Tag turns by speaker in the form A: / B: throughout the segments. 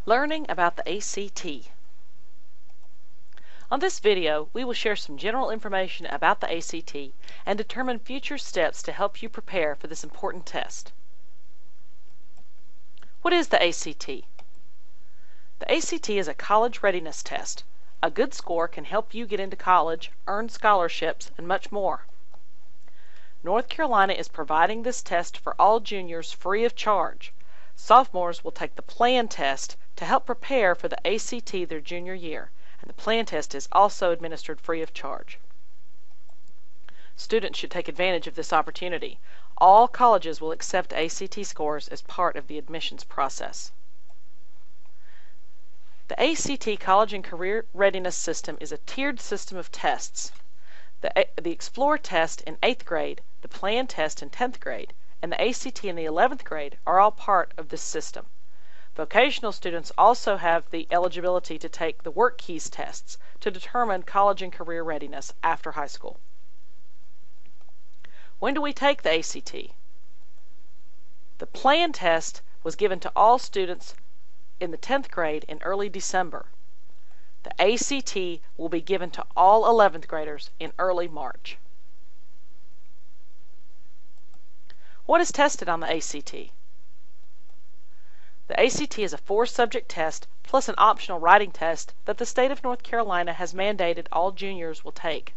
A: Learning about the ACT. On this video, we will share some general information about the ACT and determine future steps to help you prepare for this important test. What is the ACT? The ACT is a college readiness test. A good score can help you get into college, earn scholarships, and much more. North Carolina is providing this test for all juniors free of charge. Sophomores will take the PLAN test to help prepare for the ACT their junior year, and the PLAN test is also administered free of charge. Students should take advantage of this opportunity. All colleges will accept ACT scores as part of the admissions process. The ACT College and Career Readiness System is a tiered system of tests. The Explore test in 8th grade, the PLAN test in 10th grade, and the ACT in the 11th grade are all part of this system. Vocational students also have the eligibility to take the Work Keys tests to determine college and career readiness after high school. When do we take the ACT? The PLAN test was given to all students in the 10th grade in early December. The ACT will be given to all 11th graders in early March. What is tested on the ACT? The ACT is a 4-subject test plus an optional writing test that the state of North Carolina has mandated all juniors will take.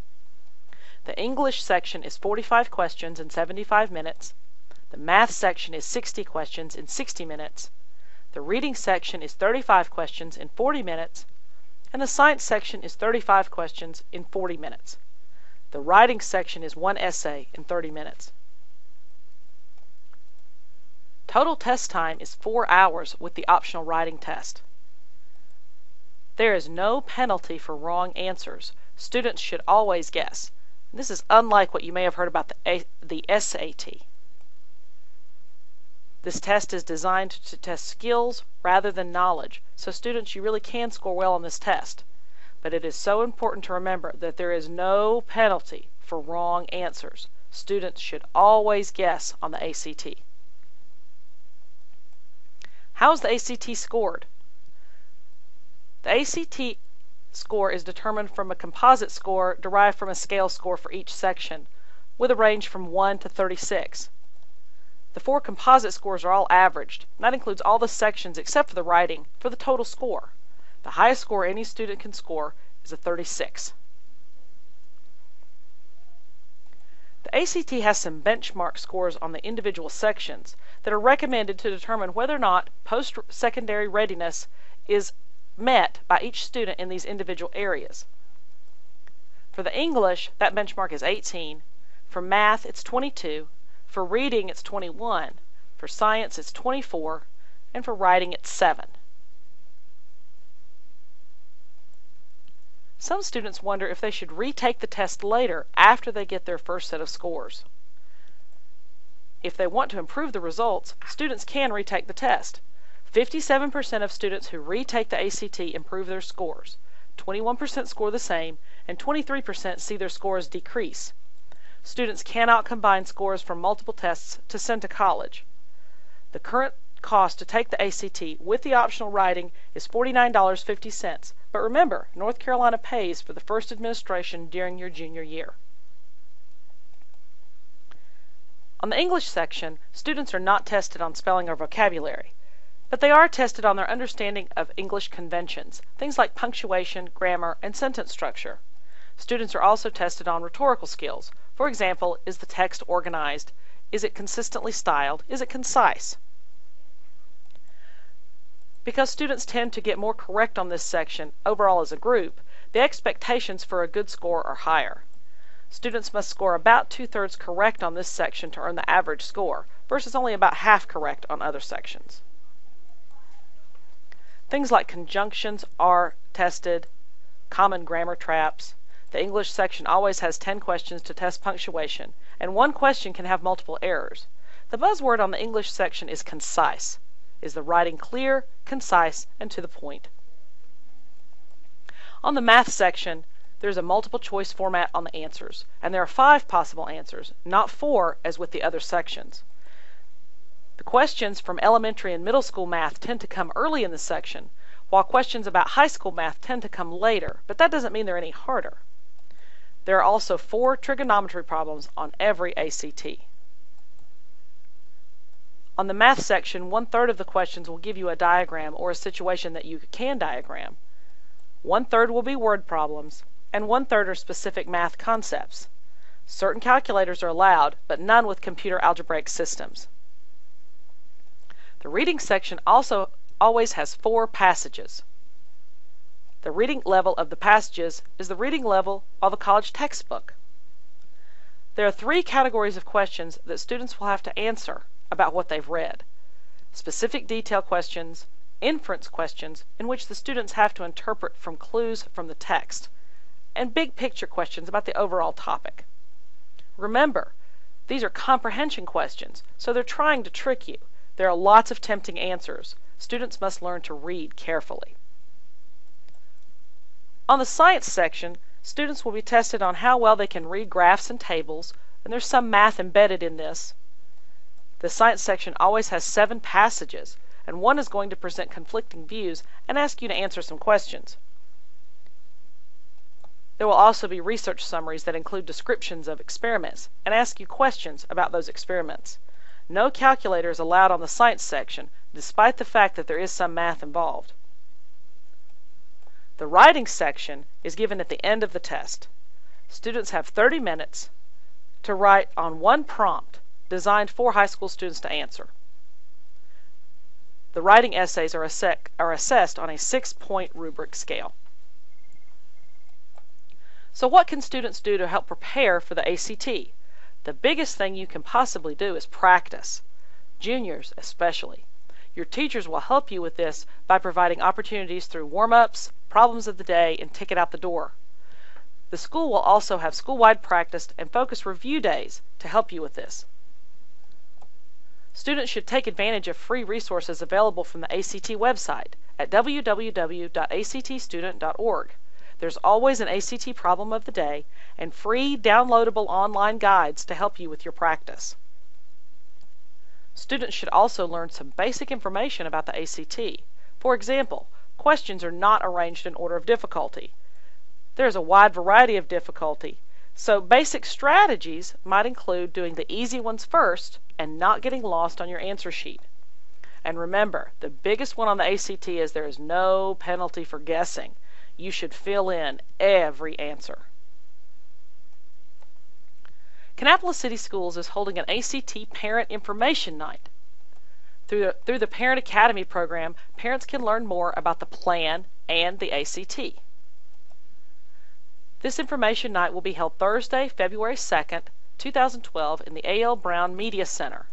A: The English section is 45 questions in 75 minutes. The math section is 60 questions in 60 minutes. The reading section is 35 questions in 40 minutes. And the science section is 35 questions in 40 minutes. The writing section is 1 essay in 30 minutes. Total test time is 4 hours with the optional writing test. There is no penalty for wrong answers. Students should always guess. This is unlike what you may have heard about the SAT. This test is designed to test skills rather than knowledge, so students, you really can score well on this test. But it is so important to remember that there is no penalty for wrong answers. Students should always guess on the ACT. How is the ACT scored? The ACT score is determined from a composite score derived from a scale score for each section, with a range from 1 to 36. The 4 composite scores are all averaged. That includes all the sections except for the writing for the total score. The highest score any student can score is a 36. The ACT has some benchmark scores on the individual sections that are recommended to determine whether or not post-secondary readiness is met by each student in these individual areas. For the English, that benchmark is 18. For math, it's 22. For reading, it's 21. For science, it's 24. And for writing, it's 7. Some students wonder if they should retake the test later after they get their first set of scores. If they want to improve the results, students can retake the test. 57% of students who retake the ACT improve their scores. 21% score the same, and 23% see their scores decrease. Students cannot combine scores from multiple tests to send to college. The current cost to take the ACT with the optional writing is $49.50. But remember, North Carolina pays for the first administration during your junior year. On the English section, students are not tested on spelling or vocabulary, but they are tested on their understanding of English conventions, things like punctuation, grammar, and sentence structure. Students are also tested on rhetorical skills. For example, is the text organized? Is it consistently styled? Is it concise? Because students tend to get more correct on this section overall as a group, the expectations for a good score are higher. Students must score about 2/3 correct on this section to earn the average score, versus only about half correct on other sections. Things like conjunctions are tested, common grammar traps. The English section always has 10 questions to test punctuation, and 1 question can have multiple errors. The buzzword on the English section is concise. Is the writing clear, concise, and to the point? On the math section, there's a multiple choice format on the answers, and there are 5 possible answers, not 4 as with the other sections. The questions from elementary and middle school math tend to come early in the section, while questions about high school math tend to come later, but that doesn't mean they're any harder. There are also 4 trigonometry problems on every ACT. On the math section, 1/3 of the questions will give you a diagram or a situation that you can diagram. 1/3 will be word problems, and 1/3 are specific math concepts. Certain calculators are allowed, but none with computer algebraic systems. The reading section also always has 4 passages. The reading level of the passages is the reading level of a college textbook. There are 3 categories of questions that students will have to answer about what they've read. Specific detail questions, inference questions, in which the students have to interpret from clues from the text, and big picture questions about the overall topic. Remember, these are comprehension questions, so they're trying to trick you. There are lots of tempting answers. Students must learn to read carefully. On the science section, students will be tested on how well they can read graphs and tables, and there's some math embedded in this. The science section always has 7 passages, and one is going to present conflicting views and ask you to answer some questions. There will also be research summaries that include descriptions of experiments and ask you questions about those experiments. No calculator is allowed on the science section, despite the fact that there is some math involved. The writing section is given at the end of the test. Students have 30 minutes to write on one prompt designed for high school students to answer. The writing essays are assessed on a 6-point rubric scale. So what can students do to help prepare for the ACT? The biggest thing you can possibly do is practice. Juniors especially. Your teachers will help you with this by providing opportunities through warm-ups, problems of the day, and ticket out the door. The school will also have school-wide practice and focus review days to help you with this. Students should take advantage of free resources available from the ACT website at www.actstudent.org. There's always an ACT problem of the day and free downloadable online guides to help you with your practice. Students should also learn some basic information about the ACT. For example, questions are not arranged in order of difficulty. There's a wide variety of difficulty, so basic strategies might include doing the easy ones first and not getting lost on your answer sheet. And remember, the biggest one on the ACT is there is no penalty for guessing. You should fill in every answer. Kannapolis City Schools is holding an ACT Parent Information Night. Through the Parent Academy program, parents can learn more about the plan and the ACT. This information night will be held Thursday, February 2nd, 2012 in the A.L. Brown Media Center.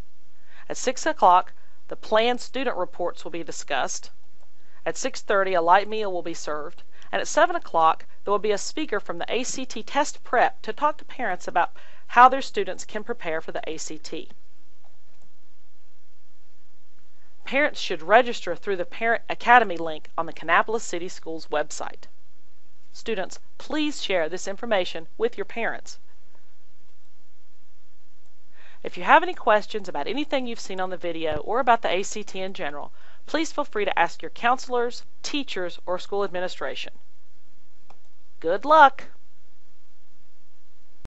A: At 6 o'clock, the planned student reports will be discussed. At 6:30, a light meal will be served. And at 7 o'clock, there will be a speaker from the ACT Test Prep to talk to parents about how their students can prepare for the ACT. Parents should register through the Parent Academy link on the Kannapolis City Schools website. Students, please share this information with your parents. If you have any questions about anything you've seen on the video or about the ACT in general, please feel free to ask your counselors, teachers, or school administration. Good luck!